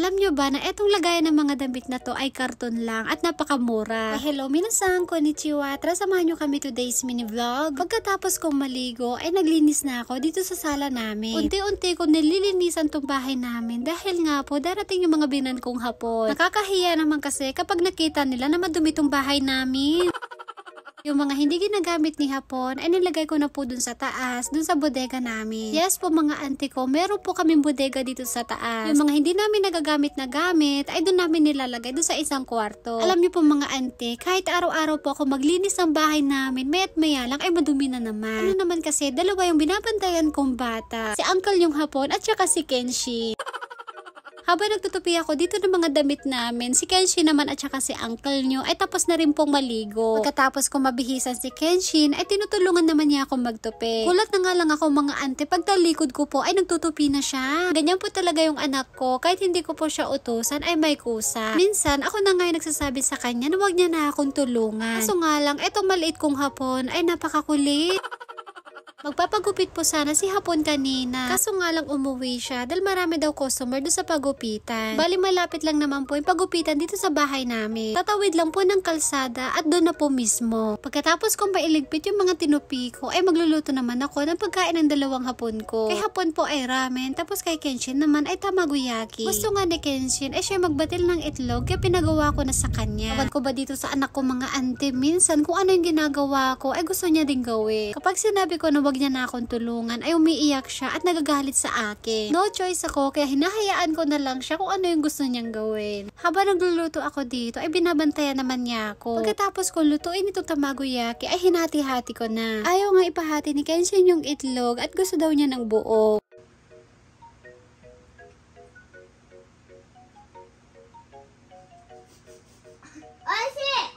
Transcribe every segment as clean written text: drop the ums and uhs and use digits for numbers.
Alam nyo ba na etong lagayan ng mga damit na to ay karton lang at napakamura? Hello minasan, konnichiwa. Tara samahan nyo kami today's mini vlog. Pagkatapos kong maligo ay naglinis na ako dito sa sala namin. Unti-unti ko nililinisan tong bahay namin dahil nga po darating yung mga binan kong hapon. Nakakahiya naman kasi kapag nakita nila na madumi tong bahay namin. Yung mga hindi ginagamit ni hapon ay nilagay ko na po dun sa taas, dun sa bodega namin. Yes po mga auntie ko, meron po kaming bodega dito sa taas. Yung mga hindi namin nagagamit na gamit ay dun namin nilalagay dun sa isang kwarto. Alam niyo po mga auntie, kahit araw-araw po ako maglinis ng bahay namin, maya't maya lang ay madumi na naman. Ano naman kasi, dalawa yung binabantayan kong bata. Si uncle yung hapon at saka si Kenshi. Habang nagtutupi ako dito ng mga damit namin, si Kenshin naman at saka si uncle nyo ay tapos na rin pong maligo. Pagkatapos ko mabihisan si Kenshin ay tinutulungan naman niya akong magtupi. Kulat na nga lang ako mga ante, pag talikod ko po ay nagtutupi na siya. Ganyan po talaga yung anak ko, kahit hindi ko po siya utusan ay may kusa. Minsan ako na nga yung nagsasabi sa kanya na wag niya na akong tulungan. Kaso nga lang, etong maliit kong hapon ay napakakulit. Magpapagupit po sana si hapon kanina. Kaso nga lang umuwi siya dahil marami daw customer doon sa pagupitan. Bali malapit lang naman po yung pagupitan dito sa bahay namin. Tatawid lang po ng kalsada at doon na po mismo. Pagkatapos kong mailigpit yung mga tinupi ko ay magluluto naman ako ng pagkain ng dalawang hapon ko. Kay hapon po ay ramen, tapos kay Kenshin naman ay tamagoyaki. Gusto nga ni Kenshin ay siya magbatil ng itlog kaya pinagawa ko na sa kanya. Ewan ko ba dito sa anak ko mga ante, minsan kung ano yung ginagawa ko ay gusto niya din gawin. Kapag sinabi ko na wag niya na akong tulungan ay umiiyak siya at nagagalit sa akin. No choice ako kaya hinahayaan ko na lang siya kung ano yung gusto niyang gawin. Habang nagluluto ako dito ay binabantayan naman niya ako. Pagkatapos ko lutuin itong tamagoyaki ay hinati-hati ko na. Ayaw nga ipahati ni Kenshin yung itlog at gusto daw niya ng buo.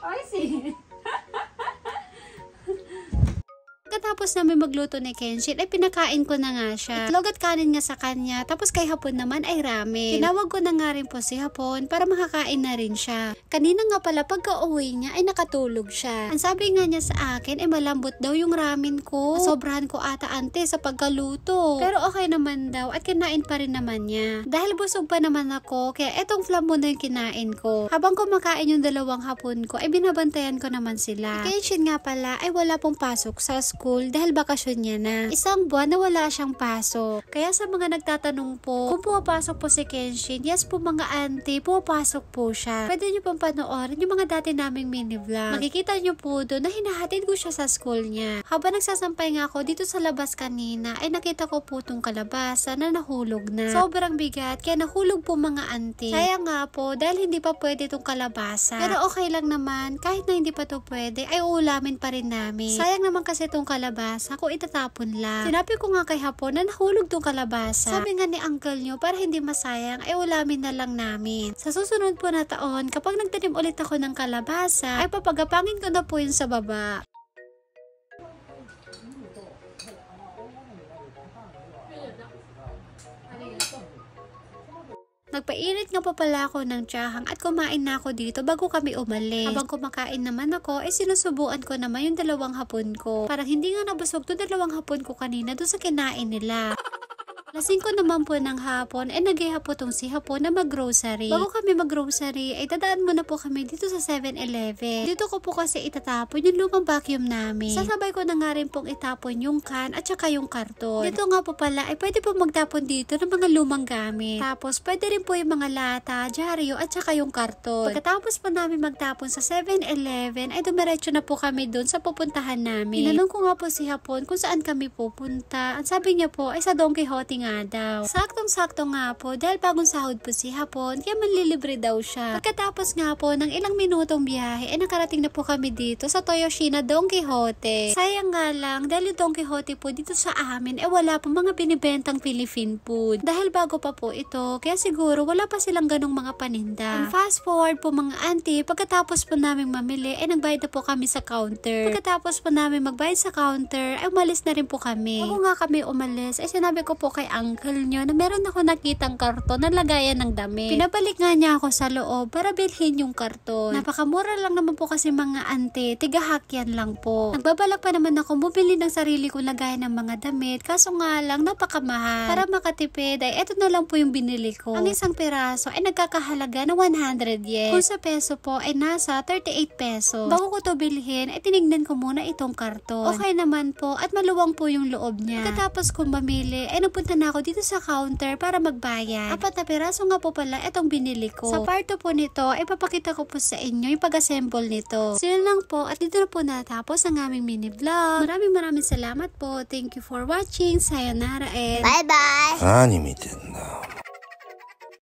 Oishi! Pagkatapos namin magluto ni Kenshin ay pinakain ko na nga siya. Itlog at kanin nga sa kanya, tapos kay hapon naman ay ramen. Tinawag ko na nga rin po si hapon para makakain na rin siya. Kanina nga pala pagka-uwi niya ay nakatulog siya. Ang sabi nga niya sa akin ay malambot daw yung ramen ko. Sobrahan ko ata ante sa pagkaluto. Pero okay naman daw at kinain pa rin naman niya. Dahil busog pa naman ako, kaya etong flam muna yung kinain ko. Habang kumakain yung dalawang hapon ko ay binabantayan ko naman sila. Si Kenshin nga pala ay wala pong pasok sa school dahil bakasyon niya na. Isang buwan na wala siyang pasok. Kaya sa mga nagtatanong po, kung pumapasok po si Kenshin, yes po mga auntie, pumapasok po siya. Pwede niyo pong panoorin yung mga dati naming mini vlog. Makikita niyo po doon na hinahatid ko siya sa school niya. Habang nagsasampay nga ako dito sa labas kanina, ay nakita ko po itong kalabasa na nahulog na. Sobrang bigat, kaya nahulog po mga auntie. Sayang nga po, dahil hindi pa pwede itong kalabasa. Pero okay lang naman, kahit na hindi pa to pwede, ay uulamin pa rin namin. Sayang naman kasi itong kalabasa kung itatapon lang. Sinabi ko nga kay hapon na nahulog tong kalabasa. Sabi nga ni uncle nyo, para hindi masayang ay ulamin na lang namin. Sa susunod po na taon, kapag nagtanim ulit ako ng kalabasa, ay papagapangin ko na po yun sa baba. Nagpainit nga pa pala ako ng tsahang at kumain na ako dito bago kami umalis. Habang kumakain naman ako, ay sinusubuan ko naman yung dalawang hapon ko. Parang hindi nga nabusog to dalawang hapon ko kanina doon sa kinain nila. Lasing ko naman po ng hapon, nag-iha po tong si hapon na mag-grocery. Bago kami mag-grocery, ay dadaan muna po kami dito sa 7-Eleven. Dito ko po kasi itatapon yung lumang vacuum namin. Sasabay ko na nga rin pong itapon yung can at saka yung karton. Dito nga po pala, ay pwede po magtapon dito ng mga lumang gamit. Tapos, pwede rin po yung mga lata, dyaryo at saka yung karton. Pagkatapos po namin magtapon sa 7-Eleven, ay dumiretso na po kami dun sa pupuntahan namin. Tinanong ko nga po si hapon kung saan kami pupunta. Ang sabi niya po ay sa Don Quixote nga daw. Saktong-sakto nga po dahil bagong sahod po si hapon kaya manlilibre daw siya. Pagkatapos nga po ng ilang minutong biyahe ay nakarating na po kami dito sa Toyoshina Don Quixote. Sayang nga lang dahil yung Don Quixote po dito sa amin wala po mga binibentang Philippine food. Dahil bago pa po ito kaya siguro wala pa silang ganong mga paninda. And fast forward po mga auntie, pagkatapos po namin mamili ay nagbayad na po kami sa counter. Pagkatapos po namin magbayad sa counter ay umalis na rin po kami. Bago nga kami umalis ay sinabi ko po kay uncle nyo na meron ako nakitang karton na lagayan ng damit. Pinabalik nga niya ako sa loob para bilhin yung karton. Napakamura lang naman po kasi mga ante, tigahakyan lang po. Nagbabalak pa naman ako bumili ng sarili kong lagayan ng mga damit, kaso nga lang napakamahal. Para makatipid ay eto na lang po yung binili ko. Ang isang piraso ay nagkakahalaga na 100 yen. Kung sa peso po ay nasa 38 pesos. Bago ko to bilhin ay tinignan ko muna itong karton. Okay naman po at maluwang po yung loob niya. Pagkatapos kong mamili ay nagpunta na ako dito sa counter para magbayad. 4 na piraso nga po pala itong binili ko. Sa part 2 po nito ay papakita ko po sa inyo yung pag-assemble nito. So yun lang po at dito na po natapos ang aming mini vlog. Maraming salamat po. Thank you for watching. Sayonara and bye bye. 何見てんの